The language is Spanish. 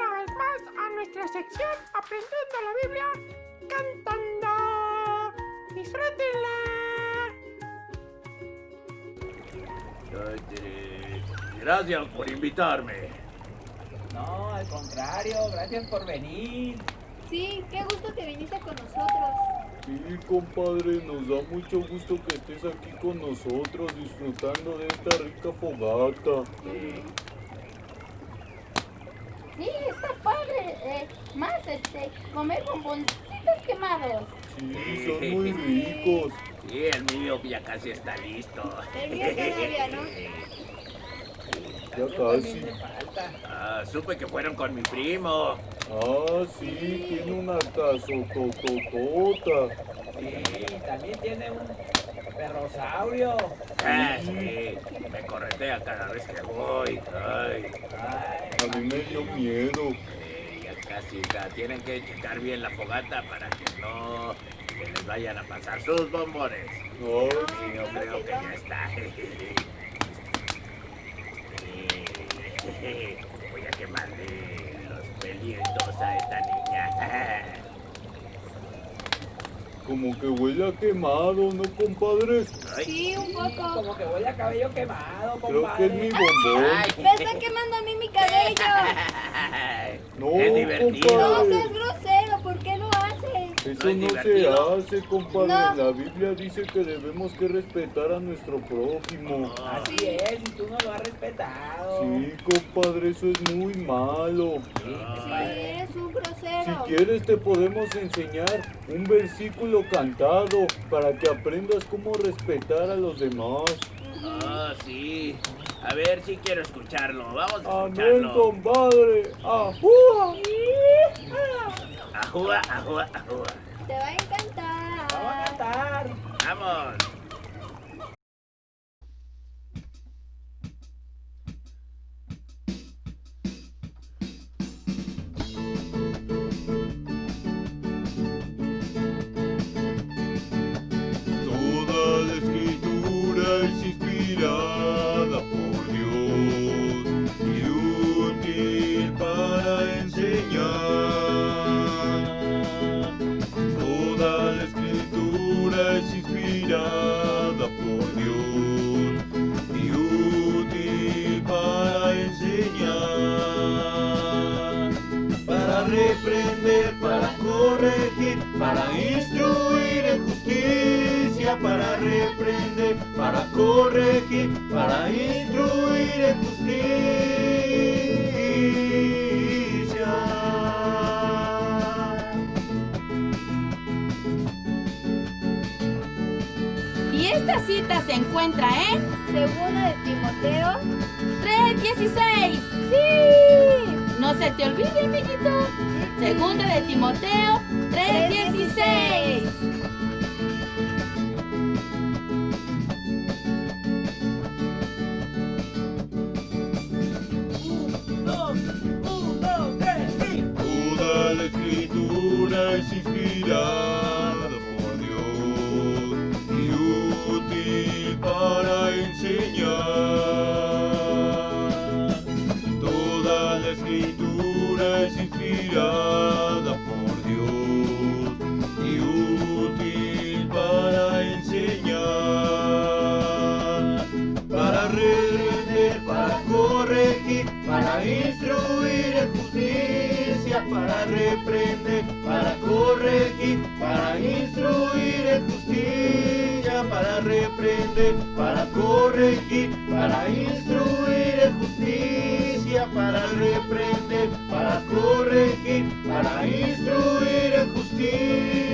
una vez más a nuestra sección Aprendiendo la Biblia cantando. ¡Disfrútenla! Gracias por invitarme. No, al contrario, gracias por venir. Sí, qué gusto que viniste con nosotros. Sí, compadre, nos da mucho gusto que estés aquí con nosotros disfrutando de esta rica fogata. Sí, está padre. Más comer bomboncitos quemados. Sí, son muy ricos. Sí, el mío ya casi está listo. El mío todavía, ¿no? Ya También casi. me falta. Supe que fueron con mi primo. Ah, sí, tiene una casotototota. Sí, también tiene un perrosaurio. Sí, me corretea cada vez que voy. Ay, Ay, A mí me dio miedo. ya casi tienen que checar bien la fogata para que no se les vayan a pasar sus bombones. Ay, Sí, yo creo que ya está. Voy a quemarle los pelitos a esta niña. como que huele a quemado, ¿no, compadres? Ay, Sí, un poco. como que huele a cabello quemado, Creo que es compadre. mi bombón. Me está quemando a mí mi cabello. No, es divertido. No compadre. seas grosero, ¿por qué lo haces? Eso ¿No es no se divertido? hace, compadre. No. La Biblia dice que debemos que respetar a nuestro prójimo. Así es, y tú no lo has respetado. Sí, compadre, eso es muy malo. Sí, Sí, compadre. eres un Si grosero. quieres te podemos enseñar un versículo cantado para que aprendas cómo respetar a los demás. Sí. A ver si quiero escucharlo. Vamos a Amén, escucharlo. compadre. ¡Ajúa! Ajúa, ajúa, ajúa. Te va a encantar. Vamos a cantar. Vamos. Toda la escritura es inspirada por Dios y útil para enseñar. Toda la escritura es inspirada por Dios y útil para enseñar, para reprender, para corregir, para instruir en justicia, para reprender, para corregir, para instruir en justicia. Y esta cita se encuentra en Segunda de Timoteo. 3:16. ¡Sí! No se te olvide, amiguito. Segunda de Timoteo 3:16. Un, dos, tres, y... Toda la escritura es inspirada por Dios y útil para enseñar. Toda la escritura es inspirada por Dios y útil para enseñar, para reprender, para corregir, para instruir en justicia, para reprender, para corregir, para instruir en justicia, para reprender, para corregir, para instruir en justicia, para reprender, para corregir, para instruir en justicia.